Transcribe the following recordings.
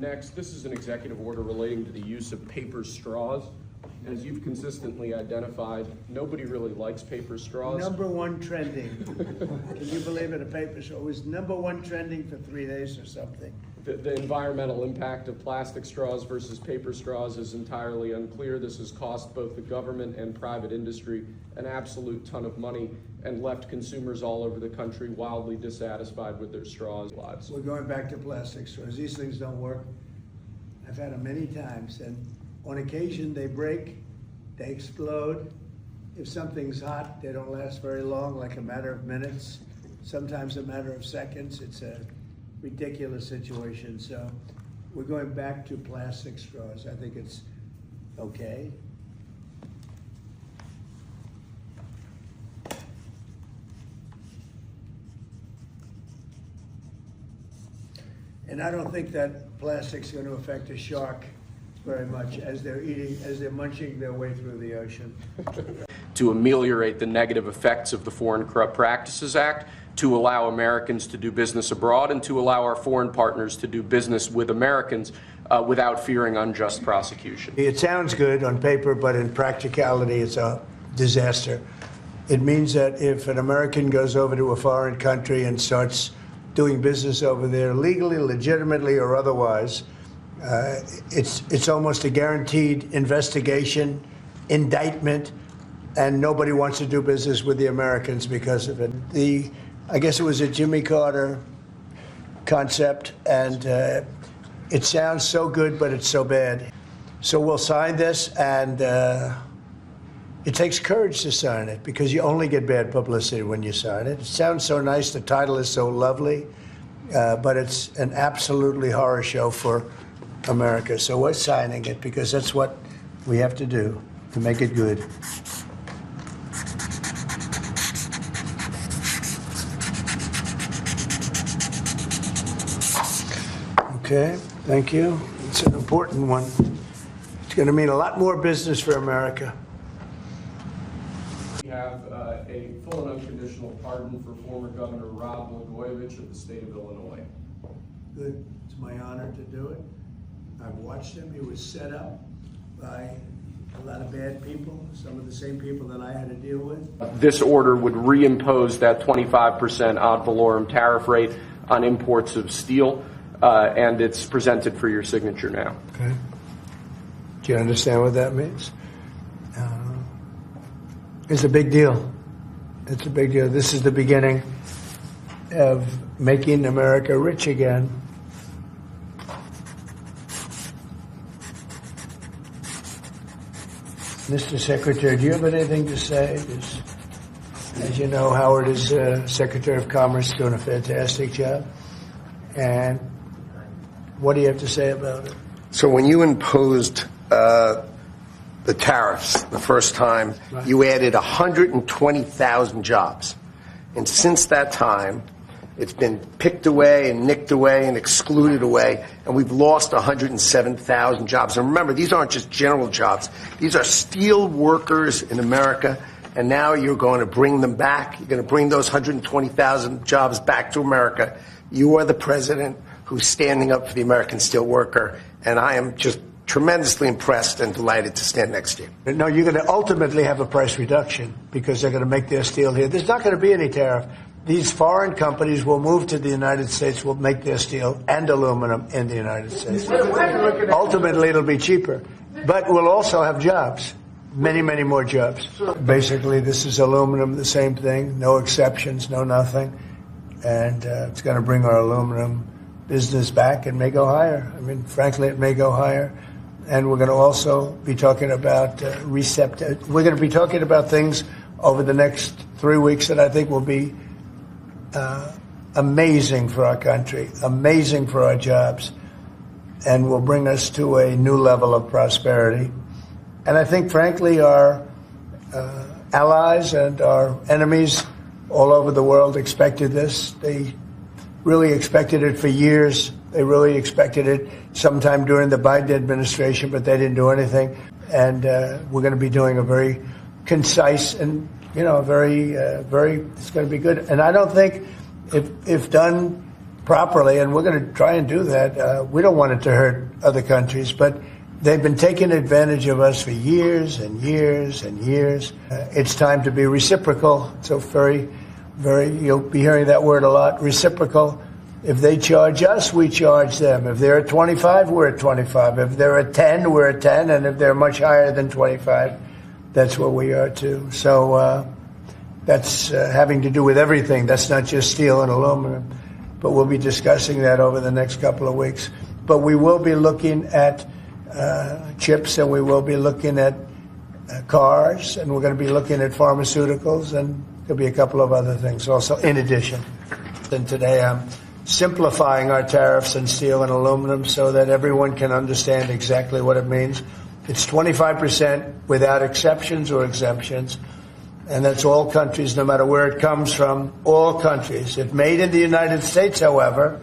Next, this is an executive order relating to the use of paper straws. As you've consistently identified, nobody really likes paper straws. Number one trending. Can you believe it? A paper straw was number one trending for 3 days or something. The environmental impact of plastic straws versus paper straws is entirely unclear. This has cost both the government and private industry an absolute ton of money and left consumers all over the country wildly dissatisfied with their straws lives. We're going back to plastic straws. These things don't work. I've had them many times, and on occasion they break, they explode. If something's hot, they don't last very long, like a matter of minutes, sometimes a matter of seconds. It's a ridiculous situation. So we're going back to plastic straws. I think it's okay. And I don't think that plastic's going to affect a shark very much as they're munching their way through the ocean. To ameliorate the negative effects of the Foreign Corrupt Practices Act, to allow Americans to do business abroad, and to allow our foreign partners to do business with Americans without fearing unjust prosecution. It sounds good on paper, but in practicality, it's a disaster. It means that if an American goes over to a foreign country and starts doing business over there legally, legitimately, or otherwise, it's almost a guaranteed investigation, indictment, and nobody wants to do business with the Americans because of it. I guess it was a Jimmy Carter concept, and it sounds so good, but it's so bad. So we'll sign this, and it takes courage to sign it because you only get bad publicity when you sign it. It sounds so nice, the title is so lovely, but it's an absolutely horror show for America. So we're signing it because that's what we have to do to make it good. Okay, thank you. It's an important one. It's going to mean a lot more business for America. We have a full and unconditional pardon for former Governor Rod Blagojevich of the state of Illinois. Good. It's my honor to do it. I've watched him. He was set up by a lot of bad people, some of the same people that I had to deal with. This order would reimpose that 25% ad valorem tariff rate on imports of steel, and it's presented for your signature now. Okay. Do you understand what that means? It's a big deal. It's a big deal. This is the beginning of making America rich again. Mr. Secretary, do you have anything to say? As you know, Howard is Secretary of Commerce, doing a fantastic job. And what do you have to say about it? So when you imposed the tariffs the first time, right, you added 120,000 jobs. And since that time, it's been picked away and nicked away and excluded away, and we've lost 107,000 jobs. And remember, these aren't just general jobs. These are steel workers in America, and now you're going to bring them back. You're going to bring those 120,000 jobs back to America. You are the president who's standing up for the American steel worker, and I am just tremendously impressed and delighted to stand next to you. No, you're going to ultimately have a price reduction because they're going to make their steel here. There's not going to be any tariff. These foreign companies will move to the United States, will make their steel and aluminum in the United States. Ultimately, it'll be cheaper. But we'll also have jobs, many, many more jobs. Basically, this is aluminum, the same thing, no exceptions, no nothing. And it's going to bring our aluminum business back. It may go higher. I mean, frankly, it may go higher. And we're going to also be talking about we're going to be talking about things over the next 3 weeks that I think will be amazing for our country, amazing for our jobs, and will bring us to a new level of prosperity. And I think, frankly, our allies and our enemies all over the world expected this. They really expected it for years. They really expected it sometime during the Biden administration, but they didn't do anything. And we're going to be doing a very concise and, very, it's going to be good. And I don't think if done properly, and we're going to try and do that. We don't want it to hurt other countries, but they've been taking advantage of us for years and years and years. It's time to be reciprocal. So you'll be hearing that word a lot, reciprocal. If they charge us, we charge them. If they're at 25, we're at 25. If they're at 10, we're at 10. And if they're much higher than 25, that's where we are too. So that's having to do with everything. That's not just steel and aluminum. But we'll be discussing that over the next couple of weeks. But we will be looking at chips, and we will be looking at cars, and we're going to be looking at pharmaceuticals, and there'll be a couple of other things also in addition. And today I'm simplifying our tariffs on steel and aluminum so that everyone can understand exactly what it means. It's 25% without exceptions or exemptions, and that's all countries, no matter where it comes from, all countries. If made in the United States, however,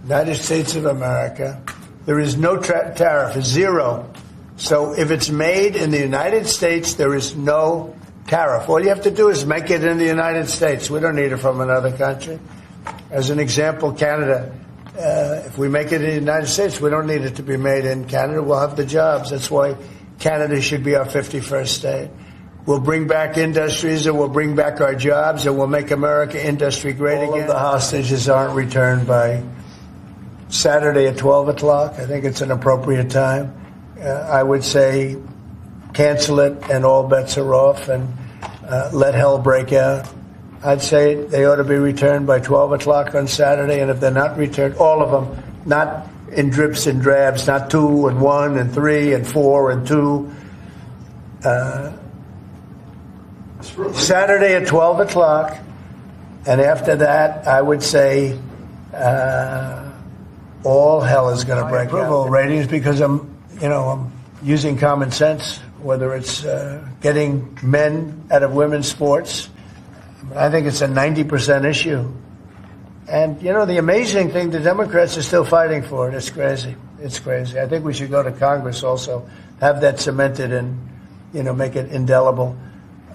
United States of America, there is no tariff, it's zero. So if it's made in the United States, there is no tariff. All you have to do is make it in the United States. We don't need it from another country. As an example, Canada, if we make it in the United States, we don't need it to be made in Canada. We'll have the jobs. That's why Canada should be our 51st state. We'll bring back industries, and we'll bring back our jobs, and we'll make America industry great again. All of the hostages aren't returned by Saturday at 12 o'clock. I think it's an appropriate time. I would say cancel it and all bets are off, and let hell break out. I'd say they ought to be returned by 12 o'clock on Saturday, and if they're not returned, all of them, not in drips and drabs, not 2 and 1 and 3 and 4 and 2. Saturday at 12 o'clock, and after that, I would say all hell is going to break out. Approval ratings, because I'm using common sense, whether it's getting men out of women's sports. I think it's a 90% issue. And, the amazing thing, the Democrats are still fighting for it. It's crazy. It's crazy. I think we should go to Congress also, have that cemented and, make it indelible.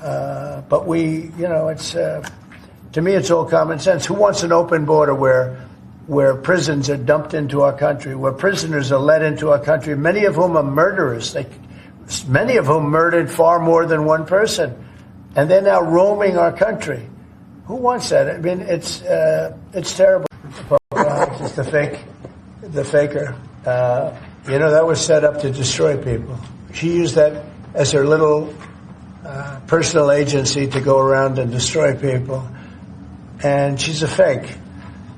But it's, to me, it's all common sense. Who wants an open border where prisons are dumped into our country, where prisoners are let into our country, many of whom are murderers, many of whom murdered far more than one person, and they're now roaming our country? Who wants that? I mean, it's terrible. It's the faker. That was set up to destroy people. She used that as her little personal agency to go around and destroy people, and she's a fake.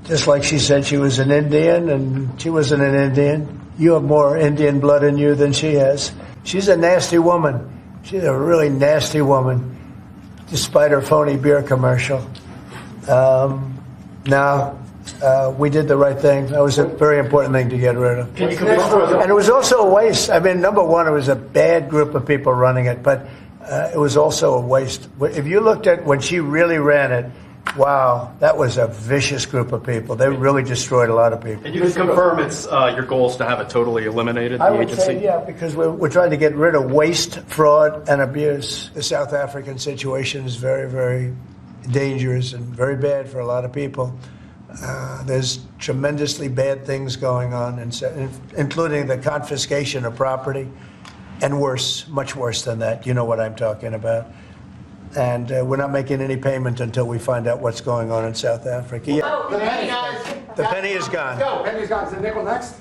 Just like she said she was an Indian, and she wasn't an Indian. You have more Indian blood in you than she has. She's a nasty woman. She's a really nasty woman, despite her phony beer commercial. We did the right thing. That was a very important thing to get rid of. And it was also a waste. I mean, number one, it was a bad group of people running it, but it was also a waste. If you looked at when she really ran it, wow, that was a vicious group of people. They really destroyed a lot of people. And you can confirm it's your goal is to have it totally eliminated, the agency? Say, yeah, because we're trying to get rid of waste, fraud, and abuse. The South African situation is very, very dangerous and very bad for a lot of people. There's tremendously bad things going on, including the confiscation of property, and worse, much worse than that. You know what I'm talking about. And we're not making any payment until we find out what's going on in South Africa. Yeah. Oh, the penny, guys. The penny is gone. Go, penny's gone. Is the nickel next?